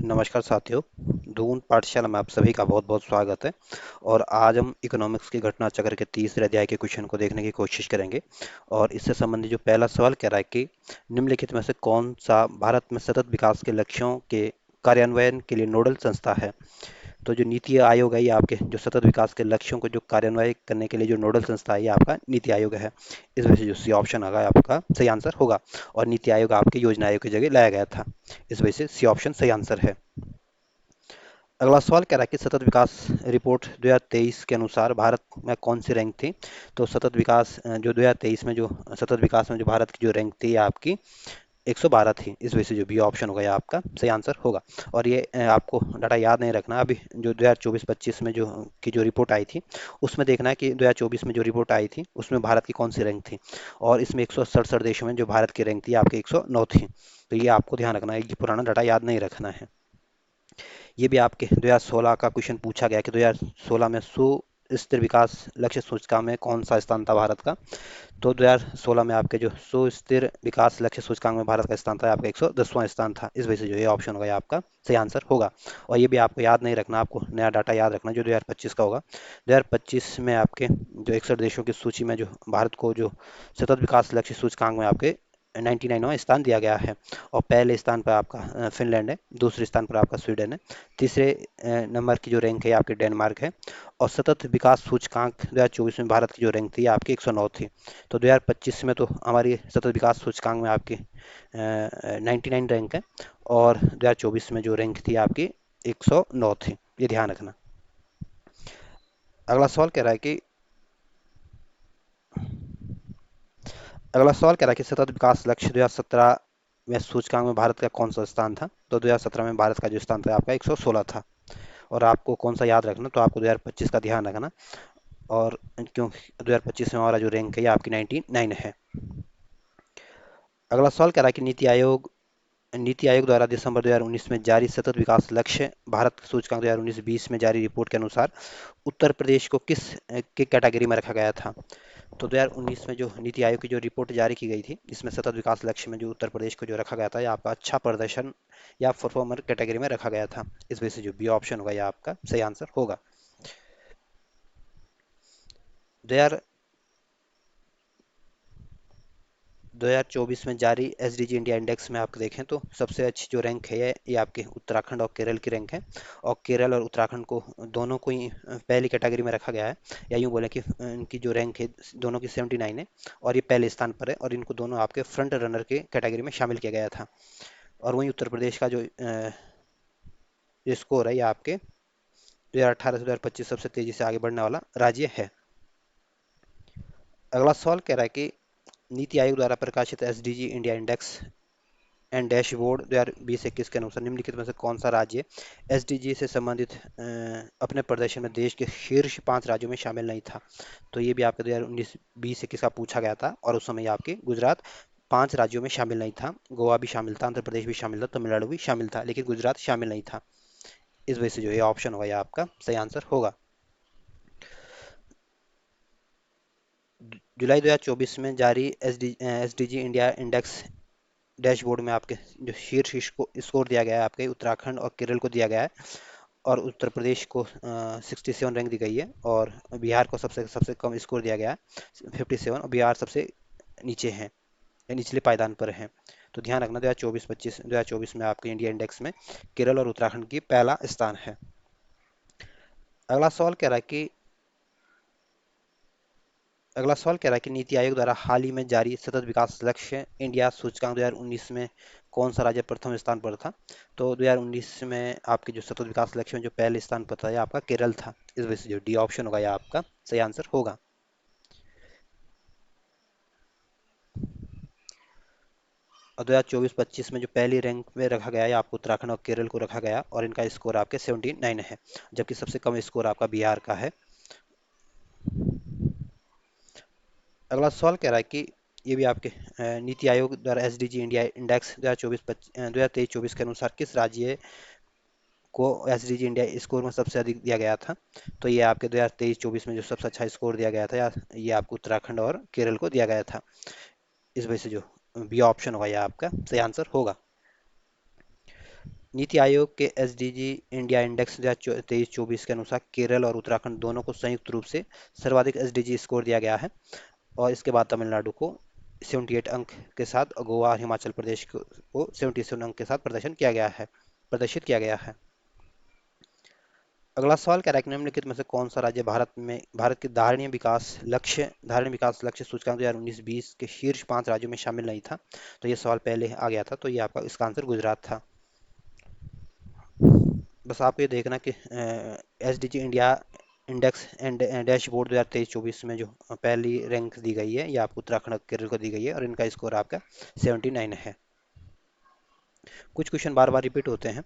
नमस्कार साथियों। दून पाठशाला में आप सभी का बहुत बहुत स्वागत है। और आज हम इकोनॉमिक्स की घटना चक्र के तीसरे अध्याय के क्वेश्चन को देखने की कोशिश करेंगे। और इससे संबंधित जो पहला सवाल कह रहा है कि निम्नलिखित में से कौन सा भारत में सतत विकास के लक्ष्यों के कार्यान्वयन के लिए नोडल संस्था है। तो जो नीति आयोग है ये आपके जो सतत विकास के लक्ष्यों को जो कार्यान्वयन करने के लिए जो नोडल संस्था है ये आपका नीति आयोग है। इस वजह से जो सी ऑप्शन होगा आपका सही आंसर होगा। और नीति आयोग आपके योजना आयोग की जगह लाया गया था। इस वजह से सी ऑप्शन सही आंसर है। अगला सवाल कह रहा है कि सतत विकास रिपोर्ट 2023 के अनुसार भारत में कौन सी रैंक थी। तो सतत विकास जो 2023 में जो सतत विकास में जो भारत की जो रैंक थी आपकी 112 थी। इस वजह से जो बी ऑप्शन होगा ये आपका सही आंसर होगा। और ये आपको डाटा याद नहीं रखना। अभी जो 2024-25 में जो की जो रिपोर्ट आई थी उसमें देखना है कि 2024 में जो रिपोर्ट आई थी उसमें भारत की कौन सी रैंक थी। और इसमें 167 देशों में जो भारत की रैंक थी आपकी 109 थी। तो ये आपको ध्यान रखना है, ये पुराना डाटा याद नहीं रखना है। ये भी आपके 2016 का क्वेश्चन पूछा गया कि 2016 में सुस्थिर विकास लक्ष्य सूचकांक में कौन सा स्थान था भारत का। तो 2016 में आपके जो सुस्थिर विकास लक्ष्य सूचकांक में भारत का स्थान था आपका 110वां स्थान था। इस वजह से जो ये ऑप्शन होगा ये आपका सही आंसर होगा। और ये भी आपको याद नहीं रखना, आपको नया डाटा याद रखना जो 2025 का होगा। 2025 में आपके जो 61 देशों की सूची में जो भारत को जो सतत विकास लक्ष्य सूचकांक में आपके 99वां स्थान दिया गया है। और पहले स्थान पर आपका फिनलैंड है, दूसरे स्थान पर आपका स्वीडन है, तीसरे नंबर की जो रैंक है आपके डेनमार्क है। और सतत विकास सूचकांक 2024 में भारत की जो रैंक थी आपकी 109 थी। तो 2025 में तो हमारी सतत विकास सूचकांक में आपकी 99 रैंक है। और 2024 में जो रैंक थी आपकी 109 थी। ये ध्यान रखना। अगला सवाल कह रहा है कि अगला सवाल कह रहा है कि सतत विकास लक्ष्य 2017 में सूचकांक में भारत का कौन सा स्थान था। तो 2017 में भारत का जो स्थान था आपका 116 था। और आपको कौन सा याद रखना, तो आपको 2025 का ध्यान रखना। और क्योंकि 2025 में हमारा जो रैंक है ये आपकी 99 है। अगला सवाल कह रहा है कि नीति आयोग द्वारा दिसंबर 2019 में जारी सतत विकास लक्ष्य भारत सूचकांक 2019-20 में जारी रिपोर्ट के अनुसार उत्तर प्रदेश को किस के कैटेगरी में रखा गया था। तो 2019 में जो नीति आयोग की जो रिपोर्ट जारी की गई थी इसमें सतत विकास लक्ष्य में जो उत्तर प्रदेश को जो रखा गया था या आपका अच्छा प्रदर्शन या परफॉर्मर कैटेगरी में रखा गया था। इस वजह से जो बी ऑप्शन होगा यह आपका सही आंसर होगा। 2024 में जारी एसडीजी इंडिया इंडेक्स में आप देखें तो सबसे अच्छी जो रैंक है ये आपके उत्तराखंड और केरल की रैंक है। और केरल और उत्तराखंड को दोनों को ही पहली कैटेगरी में रखा गया है। या यूँ बोलें कि इनकी जो रैंक है दोनों की 79 है। और ये पहले स्थान पर है और इनको दोनों आपके फ्रंट रनर के कैटेगरी में शामिल किया गया था। और वहीं उत्तर प्रदेश का जो स्कोर है ये आपके 2018 से 2025 सबसे तेजी से आगे बढ़ने वाला राज्य है। अगला सवाल कह रहा है कि नीति आयोग द्वारा प्रकाशित SDG India index and dashboard 2020-21 के अनुसार निम्नलिखित में से कौन सा राज्य एसडीजी से संबंधित अपने प्रदर्शन में देश के शीर्ष 5 राज्यों में शामिल नहीं था। तो ये भी आपके 2019-20-21 का पूछा गया था और उस समय आपके गुजरात 5 राज्यों में शामिल नहीं था। गोवा भी शामिल था, आंध्र प्रदेश भी शामिल था, तमिलनाडु भी शामिल था, लेकिन गुजरात शामिल नहीं था। इस वजह से जो ये ऑप्शन होगा ये आपका सही आंसर होगा। जुलाई 2024 में जारी एसडीजी इंडिया इंडेक्स डैशबोर्ड में आपके जो शीर्ष स्कोर दिया गया है आपके उत्तराखंड और केरल को दिया गया है। और उत्तर प्रदेश को 67 रैंक दी गई है। और बिहार को सबसे सबसे कम स्कोर दिया गया है 57। और बिहार सबसे नीचे है या निचले पायदान पर है। तो ध्यान रखना 2024 में आपके इंडिया इंडेक्स में केरल और उत्तराखंड की पहला स्थान है। अगला सवाल कह रहा है कि अगला सवाल कह रहा है कि नीति आयोग द्वारा हाल ही में जारी सतत विकास लक्ष्य इंडिया सूचकांक 2019 में कौन सा राज्य प्रथम स्थान पर था। तो 2019 में आपके जो सतत विकास लक्ष्य में जो पहले स्थान पर था यह आपका केरल था। इस वजह से जो डी ऑप्शन होगा यह आपका सही आंसर होगा। और 2024-25 में जो पहली रैंक में रखा गया है आपको उत्तराखंड और केरल को रखा गया और इनका स्कोर आपके 79 है। जबकि सबसे कम स्कोर आपका बिहार का है। अगला सवाल कह रहा है कि ये भी आपके नीति आयोग द्वारा एसडीजी इंडिया इंडेक्स 2023-24 के अनुसार किस राज्य को एसडीजी इंडिया स्कोर में सबसे अधिक दिया गया था। तो ये आपके 2023-24 में जो सबसे अच्छा स्कोर दिया गया था ये आपको उत्तराखंड और केरल को दिया गया था। इस वजह से जो बी ऑप्शन होगा ये आपका सही आंसर होगा। नीति आयोग के एसडीजी इंडिया इंडेक्स 2023-24 के अनुसार केरल और उत्तराखंड दोनों को संयुक्त रूप से सर्वाधिक एसडीजी स्कोर दिया गया है। और इसके बाद तमिलनाडु को 78 अंक के साथ और गोवा और हिमाचल प्रदेश को 77 अंक के साथ प्रदर्शित किया गया है। अगला सवाल कह रहा है कि निम्नलिखित में से कौन सा राज्य भारत के धारणीय विकास लक्ष्य सूचकांक 2019-20 के शीर्ष 5 राज्यों में शामिल नहीं था। तो ये सवाल पहले आ गया था, तो ये आपका इसका आंसर गुजरात था। बस आपको ये देखना कि S D G India index and dashboard 2023-24 में जो पहली रैंक दी गई है, ये आपको उत्तराखंड और केरल को दी गई है और इनका स्कोर आपका 79 है। कुछ क्वेश्चन बार बार रिपीट होते हैं।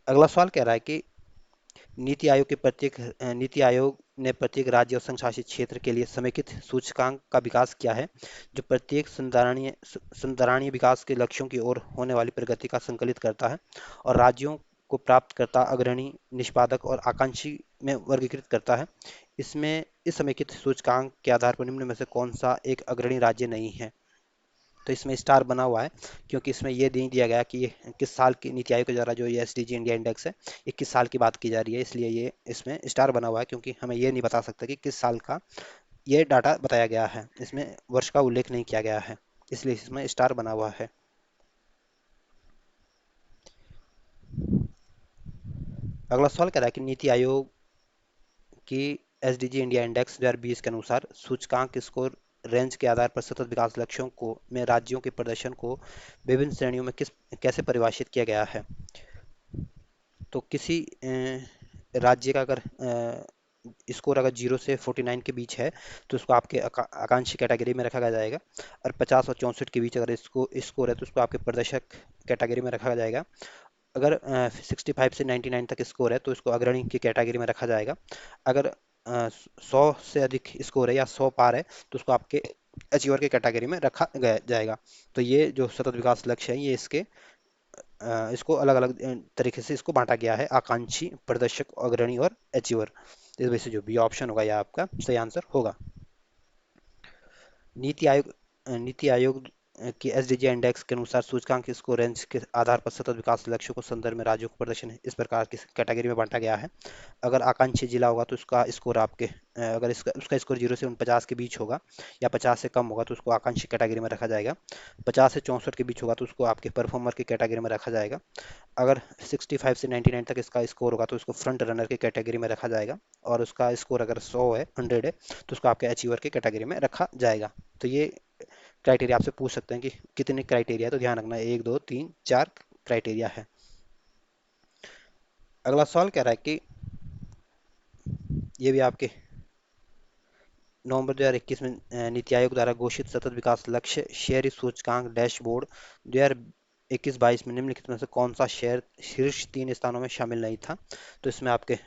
अगला सवाल कह रहा है कि नीति आयोग ने प्रत्येक राज्य और संघ शासित क्षेत्र के लिए समेकित सूचकांक का विकास किया है, जो प्रत्येक संधारणीय विकास के लक्ष्यों की ओर होने वाली प्रगति का संकलित करता है और राज्यों को प्राप्तकर्ता, अग्रणी, निष्पादक और आकांक्षी में वर्गीकृत करता है। इसमें इस समेकित सूचकांक के आधार पर निम्न में से कौन सा एक अग्रणी राज्य नहीं है। तो इसमें स्टार बना हुआ है क्योंकि इसमें ये नहीं दिया गया कि ये किस साल की नीति आयोग के द्वारा जो ये एसडीजी इंडिया इंडेक्स है, 21 साल की बात की जा रही है, इसलिए ये इसमें स्टार बना हुआ है क्योंकि हमें ये नहीं बता सकता कि किस साल का ये डाटा बताया गया है, इसमें वर्ष का उल्लेख नहीं किया गया है, इसलिए इसमें स्टार बना हुआ है। अगला सवाल कह रहा है कि नीति आयोग की एसडीजी इंडिया इंडेक्स 2020 के अनुसार सूचकांक स्कोर रेंज के आधार पर सतत विकास लक्ष्यों को में राज्यों के प्रदर्शन को विभिन्न श्रेणियों में कैसे परिभाषित किया गया है। तो किसी राज्य का अगर स्कोर अगर 0 से 49 के बीच है तो उसको आपके आकांक्षी कैटेगरी में रखा जाएगा, और 50 और 64 के बीच अगर इसको स्कोर है तो उसको आपके प्रदर्शक कैटेगरी में रखा जाएगा। अगर 65 से 99 तक स्कोर है तो इसको अग्रणी की कैटेगरी में रखा जाएगा। अगर 100 से अधिक स्कोर है या 100 पार है तो उसको आपके अचीवर के कैटेगरी में रखा गया जाएगा। तो ये जो सतत विकास लक्ष्य है, ये इसको अलग अलग तरीके से इसको बांटा गया है, आकांक्षी, प्रदर्शक, अग्रणी और अचीवर। इस वजह से जो बी ऑप्शन होगा यह आपका सही आंसर होगा। नीति आयोग की एसडीजी इंडेक्स के अनुसार सूचकांक स्कोर रेंज के आधार पर सतत विकास लक्ष्यों को संदर्भ में राज्यों को प्रदर्शन इस प्रकार की कैटेगरी में बांटा गया है। अगर आकांक्षी जिला होगा तो उसका स्कोर अगर उसका स्कोर 0 से 49 के बीच होगा या 50 से कम होगा तो उसको आकांक्षी कैटेगरी में रखा जाएगा। 50 से 64 के बीच होगा तो उसको आपके परफॉर्मर की कैटेगरी में रखा जाएगा। अगर 65 से 99 तक इसका स्कोर होगा तो उसको फ्रंट रनर की कैटेगरी में रखा जाएगा। और उसका स्कोर अगर 100 है तो उसको आपके अचीवर की कैटेगरी में रखा जाएगा। तो ये क्राइटेरिया आपसे पूछ सकते हैं कि कितने क्राइटेरिया है, तो ध्यान रखना 1 2 3 4 क्राइटेरिया है। अगला सवाल कह रहा है कि ये भी आपके नवंबर 2021 में नीति आयोग द्वारा घोषित सतत विकास लक्ष्य शहरी सूचकांक डैशबोर्ड 2021-22 में निम्नलिखित में से कौन सा शहर शीर्ष 3 स्थानों में शामिल नहीं था। तो इसमें आपके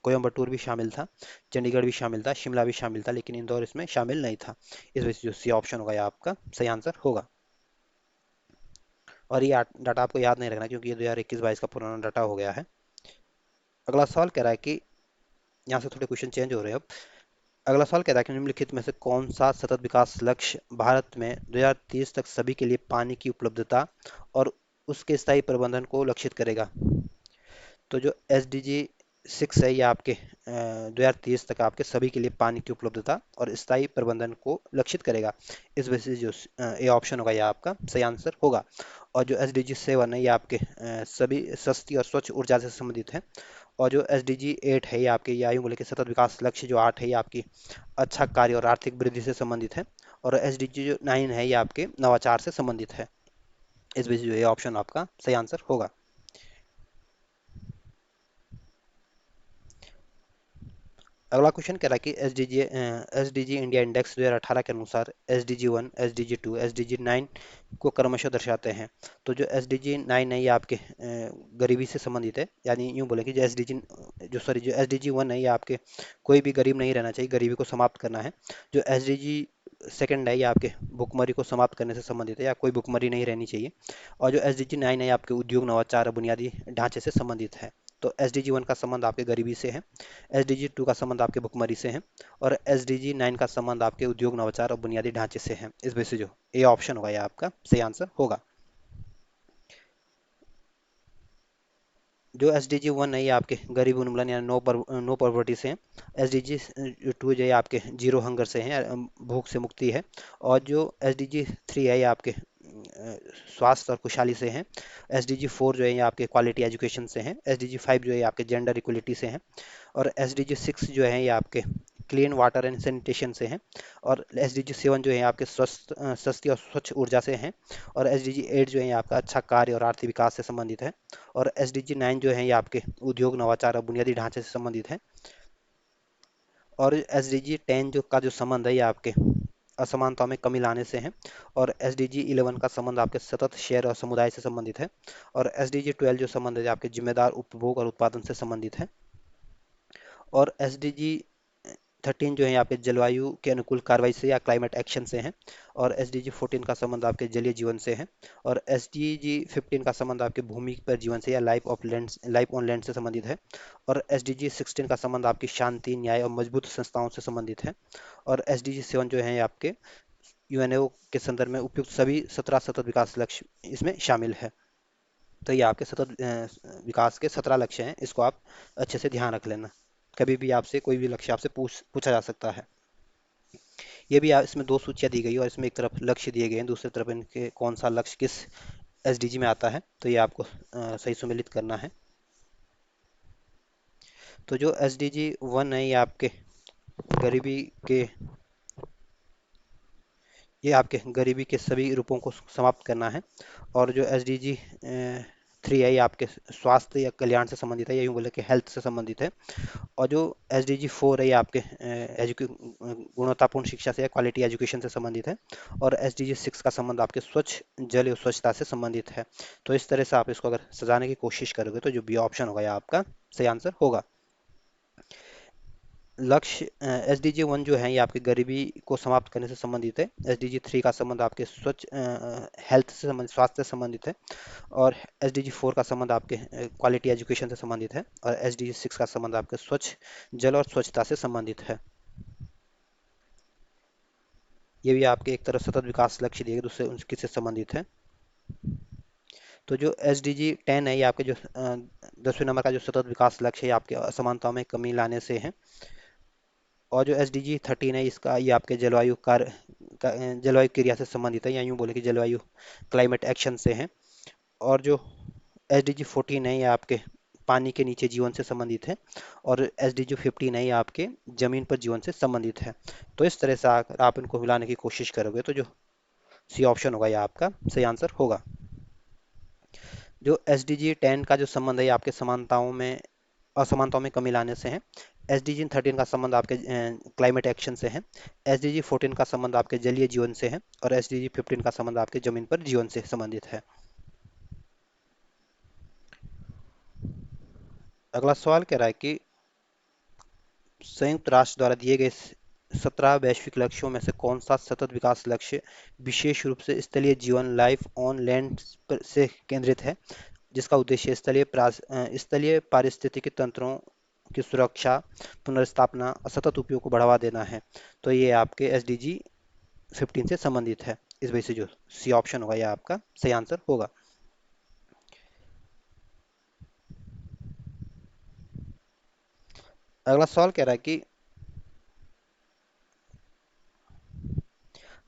कोयम्बटूर भी शामिल था, चंडीगढ़ भी शामिल था, शिमला भी शामिल था, लेकिन इंदौर इसमें शामिल नहीं था। इस वजह से जो सी ऑप्शन होगा यह आपका सही आंसर होगा। और ये डाटा आपको याद नहीं रखना क्योंकि ये 2021-22 का पुराना डाटा हो गया है। अगला सवाल कह रहा है कि यहाँ से थोड़े क्वेश्चन चेंज हो रहे हैं अब। अगला सवाल कह रहा है कि निम्नलिखित में से कौन सा सतत विकास लक्ष्य भारत में 2030 तक सभी के लिए पानी की उपलब्धता और उसके स्थायी प्रबंधन को लक्षित करेगा। तो जो एस डी जी 6 है, ये आपके 2030 तक आपके सभी के लिए पानी की उपलब्धता और स्थायी प्रबंधन को लक्षित करेगा। इस वजह से जो ए ऑप्शन होगा यह आपका सही आंसर होगा। और जो एस डी जी 7 है, ये आपके सभी सस्ती और स्वच्छ ऊर्जा से संबंधित है। और जो एस डी जी 8 है, ये आपके ये आयु मूल्य के सतत विकास लक्ष्य जो 8 है, ये आपकी अच्छा कार्य और आर्थिक वृद्धि से संबंधित है। और एस डी जी जो 9 है, ये आपके नवाचार से संबंधित है। इस वजह से जो ये ऑप्शन आपका सही आंसर होगा। अगला क्वेश्चन कह रहा है कि S D G India index 2018 के अनुसार S D G 1, S D G 2, S D G 9 को क्रमशः दर्शाते हैं। तो जो एस डी जी 9 है, ये आपके गरीबी से संबंधित है, यानी यूँ बोले कि जो एस डी जी 1 है, ये आपके कोई भी गरीब नहीं रहना चाहिए, गरीबी को समाप्त करना है। जो एस डी जी सेकेंड है, ये आपके भुखमरी को समाप्त करने से संबंधित है, या कोई भुखमरी नहीं रहनी चाहिए। और जो एस डी जी 9 है, ये आपके उद्योग, नवाचार और बुनियादी ढांचे से संबंधित है। तो एस डी जी 1 का संबंध आपके गरीबी से है, एस डी जी 2 का संबंध आपके भुखमरी से है, और एस डी जी 9 का संबंध आपके उद्योग, नवाचार और बुनियादी ढांचे से है। इस वजह से जो ए ऑप्शन होगा यह आपका सही आंसर होगा। जो एस डी जी वन है ये आपके गरीब उन्मूलन या नो पॉवर्टी से है। एस डी जी टू जो है आपके जीरो हंगर से है, भूख से मुक्ति है। और जो एस डी जी थ्री है ये आपके स्वास्थ्य और खुशहाली से हैं। एस डी जी फोर जो है ये आपके क्वालिटी एजुकेशन से हैं। एस डी जी फाइव जो है ये आपके जेंडर इक्वलिटी से हैं। और एस डी जी सिक्स जो है ये आपके क्लीन वाटर एंड सैनिटेशन से हैं। और एस डी जी सेवन जो है आपके स्वस्थ सस्ती और स्वच्छ ऊर्जा से हैं। और एस डी जी एट जो है ये आपका अच्छा कार्य और आर्थिक विकास से संबंधित है। और एस डी जी नाइन जो है ये आपके उद्योग नवाचार और बुनियादी ढांचे से संबंधित है। और एस डी जी टेन जो का जो संबंध है ये आपके असमानताओं में कमी लाने से है। और एस डी जी इलेवन का संबंध आपके सतत शेयर और समुदाय से संबंधित है। और एस डी जी ट्वेल्व जो संबंध है आपके जिम्मेदार उपभोग और उत्पादन से संबंधित है। और एस डी जी थर्टीन जो है आपके जलवायु के अनुकूल कार्रवाई से या क्लाइमेट एक्शन से है। और एस डी जी फोर्टीन का संबंध आपके जलीय जीवन से है। और एस डी जी फिफ्टीन का संबंध आपके भूमि पर जीवन से या लाइफ ऑन लैंड से संबंधित है। और एस डी जी सिक्सटीन का संबंध आपकी शांति न्याय और मजबूत संस्थाओं से संबंधित है। और एस डी जी सेवन जो है आपके यूएनओ के संदर्भ में उपयुक्त सभी 17 सतत विकास लक्ष्य इसमें शामिल है। तो ये आपके सतत विकास के 17 लक्ष्य हैं, इसको आप अच्छे से ध्यान रख लेना। कभी भी आपसे कोई भी लक्ष्य आपसे पूछा जा सकता है। ये भी इसमें दो सूचियां दी गई है और इसमें एक तरफ लक्ष्य दिए गए हैं, दूसरी तरफ इनके कौन सा लक्ष्य किस एसडीजी में आता है, तो ये आपको सही सुमेलित करना है। तो जो एसडीजी वन है गरीबी के ये आपके गरीबी के सभी रूपों को समाप्त करना है। और जो एस डी जी थ्री है ये आपके स्वास्थ्य या कल्याण से संबंधित है, या यूँ बोले कि हेल्थ से संबंधित है। और जो एस डी जी फोर है ये आपके गुणवत्तापूर्ण शिक्षा से या क्वालिटी एजुकेशन से संबंधित है। और एस डी जी सिक्स का संबंध आपके स्वच्छ जल और स्वच्छता से संबंधित है। तो इस तरह से आप इसको अगर सजाने की कोशिश करोगे तो जो बी ऑप्शन होगा ये आपका सही आंसर होगा। लक्ष्य एस डी जी वन जो है ये आपकी गरीबी को समाप्त करने से संबंधित है। एस डी जी थ्री का संबंध आपके स्वच्छ हेल्थ से संबंधित स्वास्थ्य से संबंधित है। और एस डी जी फोर का संबंध आपके क्वालिटी एजुकेशन से संबंधित है। और एस डी जी सिक्स का संबंध आपके स्वच्छ जल और स्वच्छता से संबंधित है। ये भी आपके एक तरफ सतत विकास लक्ष्य दिए गए, दूसरे उनकी से संबंधित है। तो जो एस डी जी टेन है ये आपके जो 10वें नंबर का जो सतत विकास लक्ष्य है आपके असमानताओं में कमी लाने से है। और जो एस डी जी थर्टीन है इसका ये आपके जलवायु क्रिया से संबंधित है, या यूँ बोले कि जलवायु क्लाइमेट एक्शन से है। और जो एस डी जी फोर्टीन है ये आपके पानी के नीचे जीवन से संबंधित है। और एस डी जी फिफ्टीन है ये आपके जमीन पर जीवन से संबंधित है। तो इस तरह से आप इनको मिलाने की कोशिश करोगे तो जो सी ऑप्शन होगा ये आपका सही आंसर होगा। जो एस डी जी टेन का जो संबंध है ये आपके असमानताओं में कमी लाने से है। एस डी जी थर्टीन का संबंध आपके क्लाइमेट एक्शन से है। एस डी जी फोर्टीन का संबंध आपके जलीय जीवन से है। और एस डी जी फिफ्टीन का संबंध आपके जमीन पर जीवन से संबंधित है। अगला सवाल कह रहा है कि संयुक्त राष्ट्र द्वारा दिए गए 17 वैश्विक लक्ष्यों में से कौन सा सतत विकास लक्ष्य विशेष रूप से स्थलीय जीवन लाइफ ऑन लैंड से केंद्रित है, जिसका उद्देश्य स्थलीय पारिस्थितिकी तंत्रों की सुरक्षा, पुनर्स्थापना और सतत उपयोग को बढ़ावा देना है। तो ये आपके एस डी जी 15 से संबंधित है। इस वजह से जो सी ऑप्शन होगा यह आपका सही आंसर होगा। अगला सवाल कह रहा है कि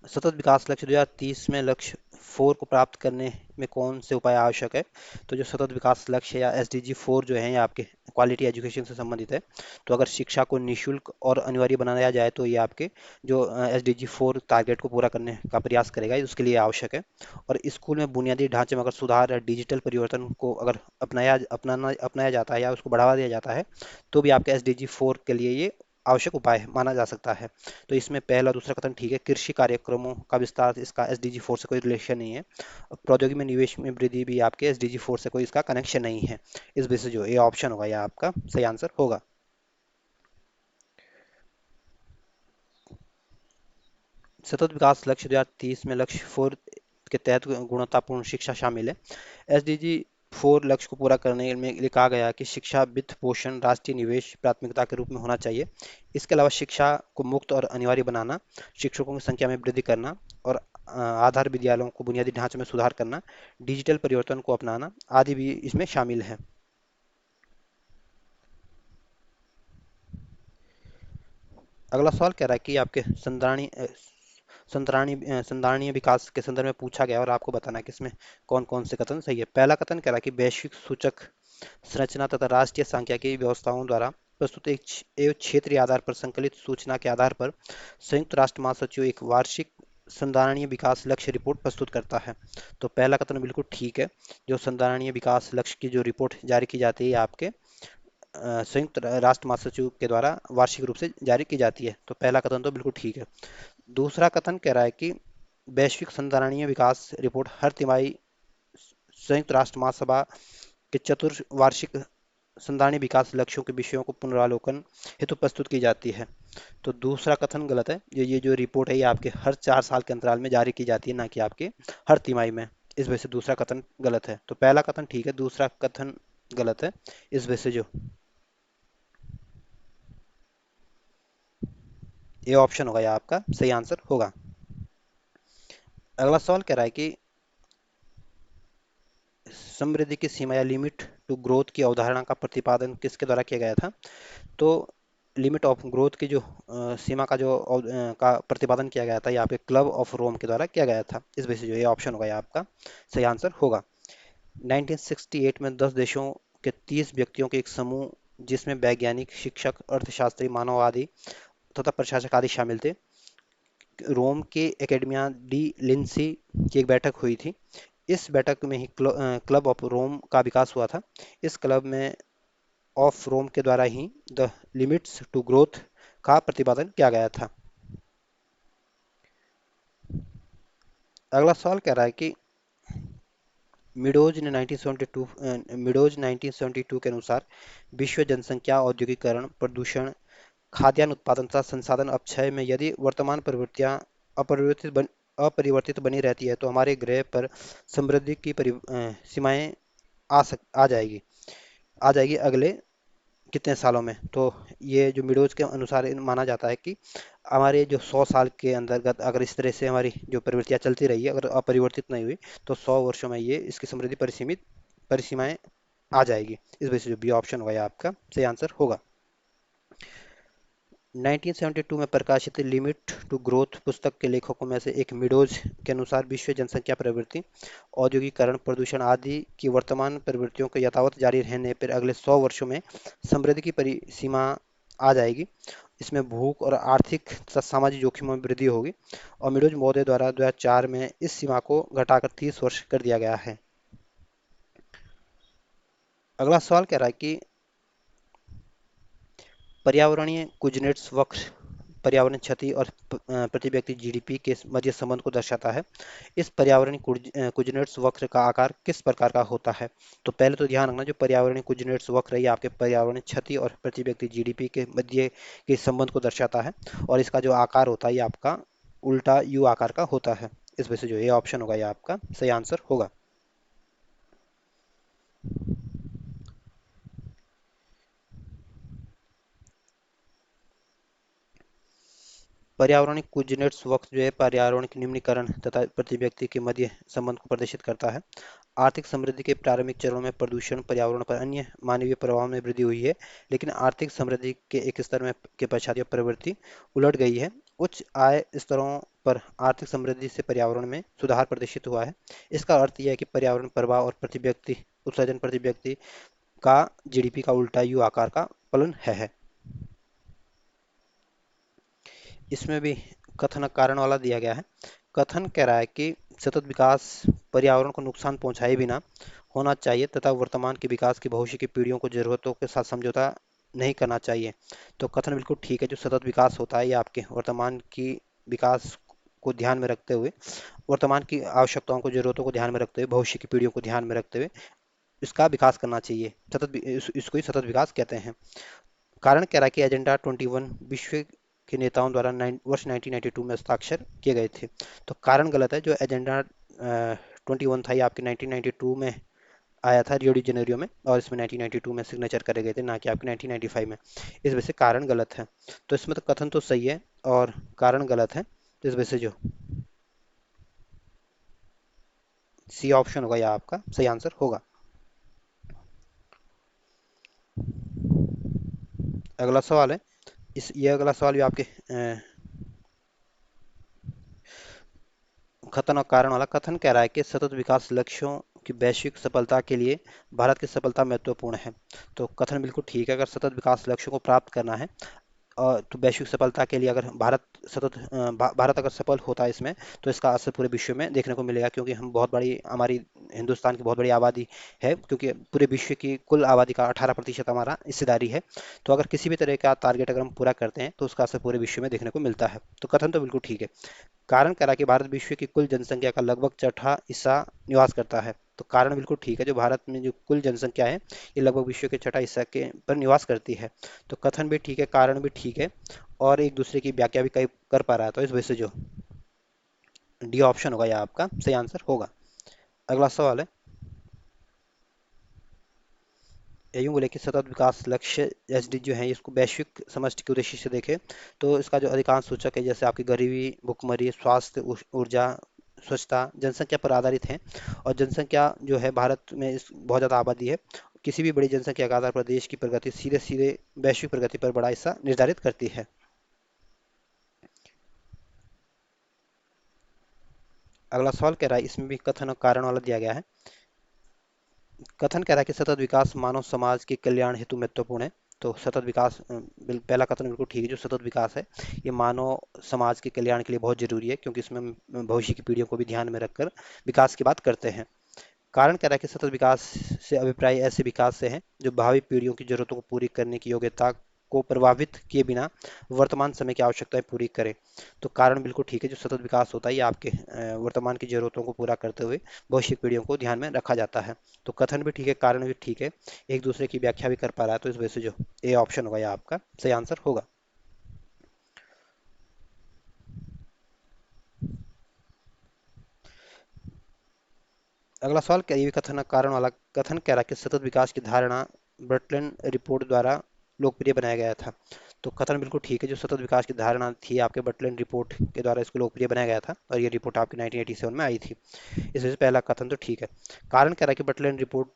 सतत विकास लक्ष्य 2030 में लक्ष्य 4 को प्राप्त करने में कौन से उपाय आवश्यक है। तो जो सतत विकास लक्ष्य या एस डी जी फोर जो है ये आपके क्वालिटी एजुकेशन से संबंधित है। तो अगर शिक्षा को निशुल्क और अनिवार्य बनाया जाए तो ये आपके जो S D G four target को पूरा करने का प्रयास करेगा, उसके लिए आवश्यक है। और स्कूल में बुनियादी ढांचे में अगर सुधार या डिजिटल परिवर्तन को अगर अपनाया जाता है या उसको बढ़ावा दिया जाता है तो भी आपके एस डी जी फोर के लिए ये आवश्यक उपाय माना जा सकता है। तो इसमें पहला दूसरा कथन ठीक है। कृषि कार्यक्रमों का विस्तार इसका एस डी जी फोर से कोई रिलेशन नहीं है। प्रौद्योगिकी में निवेश में वृद्धि भी आपके एस डी जी फोर से कोई इसका कनेक्शन नहीं है। इस वजह से जो ये ऑप्शन होगा यह आपका सही आंसर होगा। सतत विकास लक्ष्य 2030 में लक्ष्य फोर के तहत गुणवत्तापूर्ण शिक्षा शामिल है। एस डी जी फोर लक्ष्य को पूरा करने में लिए कहा गया है कि शिक्षा वित्त पोषण राष्ट्रीय निवेश प्राथमिकता के रूप में होना चाहिए। इसके अलावा शिक्षा को मुक्त और अनिवार्य बनाना, शिक्षकों की संख्या में वृद्धि करना, और आधार विद्यालयों को बुनियादी ढांचे में सुधार करना, डिजिटल परिवर्तन को अपनाना आदि भी इसमें शामिल है। अगला सवाल कह रहा है कि आपके संधारणीय विकास के संदर्भ में पूछा गया है और आपको बताना है कि इसमें कौन कौन से कथन सही है। पहला कथन कह रहा है कि वैश्विक सूचक संरचना तथा राष्ट्रीय सांख्यिकीय व्यवस्थाओं द्वारा प्रस्तुत एक क्षेत्रीय आधार पर संकलित सूचना के आधार पर संयुक्त राष्ट्र महासचिव एक वार्षिक संधारणीय विकास लक्ष्य रिपोर्ट प्रस्तुत करता है। तो पहला कथन बिल्कुल ठीक है। जो संधारणीय विकास लक्ष्य की जो रिपोर्ट जारी की जाती है आपके संयुक्त राष्ट्र महासचिव के द्वारा वार्षिक रूप से जारी की जाती है। तो पहला कथन तो बिल्कुल ठीक है। दूसरा कथन कह रहा है कि वैश्विक संधारणीय विकास रिपोर्ट हर तिमाही संयुक्त राष्ट्र महासभा के चतुर्वार्षिक संधारणीय विकास लक्ष्यों के विषयों को पुनरावलोकन हेतु प्रस्तुत की जाती है। तो दूसरा कथन गलत है। ये जो रिपोर्ट है ये आपके हर 4 साल के अंतराल में जारी की जाती है, ना कि आपके हर तिमाही में। इस वजह से दूसरा कथन गलत है। तो पहला कथन ठीक है, दूसरा कथन गलत है। इस वजह से जो ये ऑप्शन होगा, या आपका सही आंसर होगा। अगला सवाल कह रहा है कि समृद्धि की सीमा या लिमिट टू ग्रोथ की अवधारणा का प्रतिपादन किसके द्वारा किया गया था। तो लिमिट ऑफ ग्रोथ की जो सीमा का जो का प्रतिपादन किया गया था, यहाँ पे क्लब ऑफ रोम के द्वारा किया गया था। इस वजह से जो ये ऑप्शन होगा, ये आपका सही आंसर होगा। 1968 में 10 देशों के 30 व्यक्तियों के एक समूह, जिसमें वैज्ञानिक, शिक्षक, अर्थशास्त्री, मानववादी तथा प्रशासक आदि शामिल थे, रोम के एकेडमिया डी लिंसी की एक बैठक हुई थी। इस बैठक में ही क्लब ऑफ रोम का विकास हुआ था। इस क्लब में ऑफ रोम के द्वारा ही द लिमिट्स टू ग्रोथ का प्रतिपादन किया गया था। अगला सवाल कह रहा है कि मिडोज 1972 के अनुसार विश्व जनसंख्या, औद्योगिकरण, प्रदूषण, खाद्यान्न उत्पादन तथा संसाधन अपक्षय में यदि वर्तमान प्रवृत्तियां अपरिवर्तित बनी रहती है तो हमारे ग्रह पर समृद्धि की सीमाएं आ जाएगी, अगले कितने सालों में। तो ये जो मिडोज के अनुसार माना जाता है कि हमारे जो 100 साल के अंतर्गत अगर इस तरह से हमारी जो प्रवृत्तियां चलती रही है, अगर अपरिवर्तित नहीं हुई, तो 100 वर्षों में ये इसकी समृद्धि परिसीमाएं आ जाएगी। इस वजह से जो बी ऑप्शन होगा, ये आपका सही आंसर होगा। 1972 में प्रकाशित लिमिट टू ग्रोथ पुस्तक के लेखकों में से एक मिडोज के अनुसार विश्व जनसंख्या प्रवृत्ति, औद्योगिकरण, प्रदूषण आदि की वर्तमान प्रवृत्तियों को यथावत जारी रहने पर अगले 100 वर्षों में समृद्धि की परिसीमा आ जाएगी। इसमें भूख और आर्थिक तथा सामाजिक जोखिमों में वृद्धि होगी। और मिडोज महोदय द्वारा 2004 में इस सीमा को घटाकर 30 वर्ष कर दिया गया है। अगला सवाल कह रहा है कि पर्यावरणीय कुजनेट्स वक्र पर्यावरण क्षति और प्रति व्यक्ति जीडीपी के मध्य संबंध को दर्शाता है। इस पर्यावरणीय कुजनेट्स वक्र का आकार किस प्रकार का होता है। तो पहले तो ध्यान रखना, जो पर्यावरणीय कुजनेट्स वक्र है ये आपके पर्यावरणीय क्षति और प्रति व्यक्ति जीडीपी के मध्य के संबंध को दर्शाता है। और इसका जो आकार होता है ये आपका उल्टा यू आकार का होता है। इस वजह से जो ये ऑप्शन होगा, ये आपका सही आंसर होगा। पर्यावरणिक कुजनेट्स वक्र जो है पर्यावरणिक निम्नीकरण तथा प्रति व्यक्ति के मध्य संबंध को प्रदर्शित करता है। आर्थिक समृद्धि के प्रारंभिक चरणों में प्रदूषण, पर्यावरण पर अन्य मानवीय प्रभाव में वृद्धि हुई है, लेकिन आर्थिक समृद्धि के एक स्तर में के पश्चात यह प्रवृत्ति उलट गई है। उच्च आय स्तरों पर आर्थिक समृद्धि से पर्यावरण में सुधार प्रदर्शित हुआ है। इसका अर्थ यह है कि पर्यावरण प्रभाव और प्रति व्यक्ति उत्सर्जन प्रति व्यक्ति का जीडीपी का उल्टा यू आकार का फलन है। इसमें भी कथन कारण वाला दिया गया है। कथन कह रहा है कि सतत विकास पर्यावरण को नुकसान पहुंचाए बिना होना चाहिए तथा वर्तमान के विकास की भविष्य की पीढ़ियों को जरूरतों के साथ समझौता नहीं करना चाहिए। तो कथन बिल्कुल ठीक है। जो सतत विकास होता है ये आपके वर्तमान की विकास को ध्यान में रखते हुए, वर्तमान की आवश्यकताओं को, जरूरतों को ध्यान में रखते हुए, भविष्य की पीढ़ियों को ध्यान में रखते हुए इसका विकास करना चाहिए। इसको ही सतत विकास कहते हैं। कारण कह रहा है कि एजेंडा 21 विश्व के नेताओं द्वारा वर्ष 1992 में हस्ताक्षर किए गए थे। तो कारण गलत है। जो एजेंडा 21 था ये आपके 1992 में आया था, रियो डी जेनेरियो में, और इसमें 1992 में सिग्नेचर करे गए थे, ना कि आपके 1995 में। इस वजह से कारण गलत है। तो इसमें तो कथन तो सही है और कारण गलत है। तो इस वजह से जो सी ऑप्शन होगा, या आपका सही आंसर होगा। अगला सवाल है इस ये अगला सवाल भी आपके कथन और कारण वाला कथन कह रहा है कि सतत विकास लक्ष्यों की वैश्विक सफलता के लिए भारत की सफलता महत्वपूर्ण है। तो कथन बिल्कुल ठीक है। अगर सतत विकास लक्ष्यों को प्राप्त करना है तो वैश्विक सफलता के लिए अगर भारत अगर सफल होता है इसमें, तो इसका असर पूरे विश्व में देखने को मिलेगा, क्योंकि हम बहुत बड़ी हमारी हिंदुस्तान की बहुत बड़ी आबादी है, क्योंकि पूरे विश्व की कुल आबादी का 18% हमारा हिस्सेदारी है। तो अगर किसी भी तरह का टारगेट अगर हम पूरा करते हैं तो उसका असर पूरे विश्व में देखने को मिलता है। तो कथन तो बिल्कुल ठीक है। कारण कह रहा है कि भारत विश्व की कुल जनसंख्या का लगभग चौथा हिस्सा निवास करता है। तो कारण बिल्कुल ठीक है। जो भारत में जो कुल जनसंख्या है, ये लगभग विश्व के छठा हिस्सा के पर निवास करती है। तो कथन भी ठीक है, कारण भी ठीक है, और एक दूसरे की व्याख्या भी कर पा रहा है। तो इस वजह से जो डी ऑप्शन होगा, यह आपका सही आंसर होगा। अगला सवाल है, यूं बोले कि सतत विकास लक्ष्य एसडी जो है, इसको वैश्विक समष्टि के उद्देश्य से देखें तो इसका जो अधिकांश सूचक है, जैसे आपकी गरीबी, भुखमरी, स्वास्थ्य, ऊर्जा, स्वच्छता, जनसंख्या पर आधारित हैं। और जनसंख्या जो है भारत में बहुत ज़्यादा आबादी है। किसी भी बड़ी जनसंख्या के आधार पर देश की प्रगति सीधे सीधे वैश्विक प्रगति पर बड़ा हिस्सा निर्धारित करती है। अगला सवाल कह रहा है, इसमें भी कथन और कारण वाला दिया गया है। कथन कह रहा है कि सतत विकास मानव समाज के कल्याण हेतु महत्वपूर्ण है। तो सतत विकास पहला कथन बिल्कुल ठीक है। जो सतत विकास है, ये मानव समाज के कल्याण के लिए बहुत जरूरी है, क्योंकि इसमें हम भविष्य की पीढ़ियों को भी ध्यान में रखकर विकास की बात करते हैं। कारण कह रहा है कि सतत विकास से अभिप्राय ऐसे विकास से है जो भावी पीढ़ियों की जरूरतों को पूरी करने की योग्यता को प्रभावित किए बिना वर्तमान समय की आवश्यकताएं पूरी करे। तो कारण बिल्कुल ठीक है। जो सतत विकास होता है, ये आपके वर्तमान की जरूरतों को पूरा करते हुए भविष्य की पीढ़ियों को ध्यान में रखा जाता है। तो कथन भी ठीक है, कारण भी ठीक है, एक दूसरे की व्याख्या भी कर पा रहा है। तो इस वजह से जो ए ऑप्शन होगा, यह आपका सही आंसर होगा। अगला सवाल क्या, ये भी कथन कारण वाला कथन कह रहा है कि सतत विकास की धारणा बर्टलैंड रिपोर्ट द्वारा लोकप्रिय बनाया गया था। तो कथन बिल्कुल ठीक है। जो सतत विकास की धारणा थी, आपके बर्टलैंड रिपोर्ट के द्वारा इसको लोकप्रिय बनाया गया था, और ये रिपोर्ट आपकी 1987 में आई थी। इस वजह से पहला कथन तो ठीक है। कारण कह रहा है कि बर्टलैंड रिपोर्ट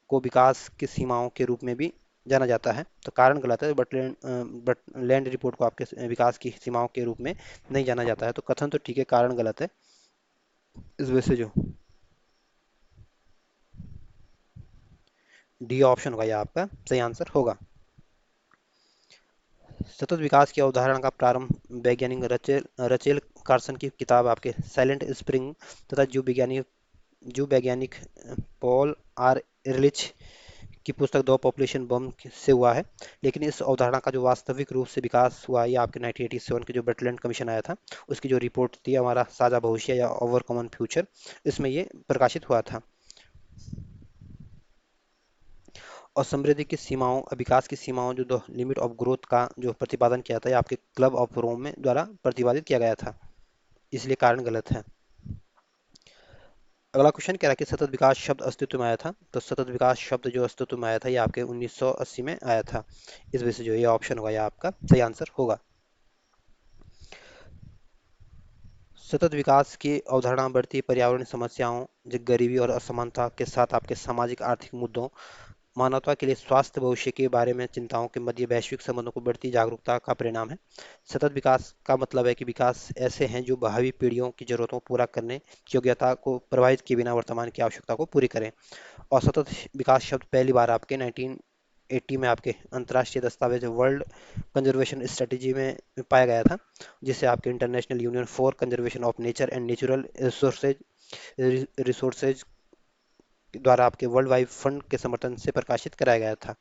को विकास की सीमाओं के रूप में भी जाना जाता है। तो कारण गलत है। बर्टलैंड रिपोर्ट को आपके विकास की सीमाओं के रूप में नहीं जाना जाता है। तो कथन तो ठीक है, कारण गलत है। इस वजह से जो डी ऑप्शन होगा, यह आपका सही आंसर होगा। सतत विकास की अवधारणा का प्रारंभ वैज्ञानिक रचेल रचेल कार्सन की किताब आपके साइलेंट स्प्रिंग तथा जीव वैज्ञानिक पॉल आर एरलिच की पुस्तक द पॉपुलेशन बम से हुआ है। लेकिन इस अवधारणा का जो वास्तविक रूप से विकास हुआ, ये आपके 1987 के जो बर्टलैंड कमीशन आया था, उसकी जो रिपोर्ट थी, हमारा साझा भविष्य या ओवर कॉमन फ्यूचर, इसमें ये प्रकाशित हुआ था। और समृद्धि की सीमाओं, विकास की सीमाओं, जो द लिमिट ऑफ ग्रोथ का जो प्रतिपादन किया था, ये आपके क्लब ऑफ रोम में द्वारा प्रतिपादित किया गया था। इसलिए कारण गलत है। अगला क्वेश्चन कह रहा है कि सतत विकास शब्द अस्तित्व में आया था। तो सतत विकास शब्द जो अस्तित्व में आया था, ये आपके 1980 में आया था। इस वजह से जो ये ऑप्शन होगा, ये आपका सही आंसर होगा। सतत विकास की अवधारणा बढ़ती पर्यावरण समस्याओं, जो गरीबी और असमानता के साथ आपके सामाजिक आर्थिक मुद्दों, मानवता के लिए स्वास्थ्य, भविष्य के बारे में चिंताओं के मध्य वैश्विक संबंधों को बढ़ती जागरूकता का परिणाम है। सतत विकास का मतलब है कि विकास ऐसे हैं जो भावी पीढ़ियों की जरूरतों को पूरा करने की योग्यता को प्रभावित किए बिना वर्तमान की आवश्यकता को पूरी करें। और सतत विकास शब्द पहली बार आपके 1980 में आपके अंतर्राष्ट्रीय दस्तावेज वर्ल्ड कंजर्वेशन स्ट्रेटेजी में पाया गया था, जिसे आपके international union for conservation of nature and natural resources द्वारा आपके वर्ल्ड वाइड फंड के समर्थन से प्रकाशित कराया गया था।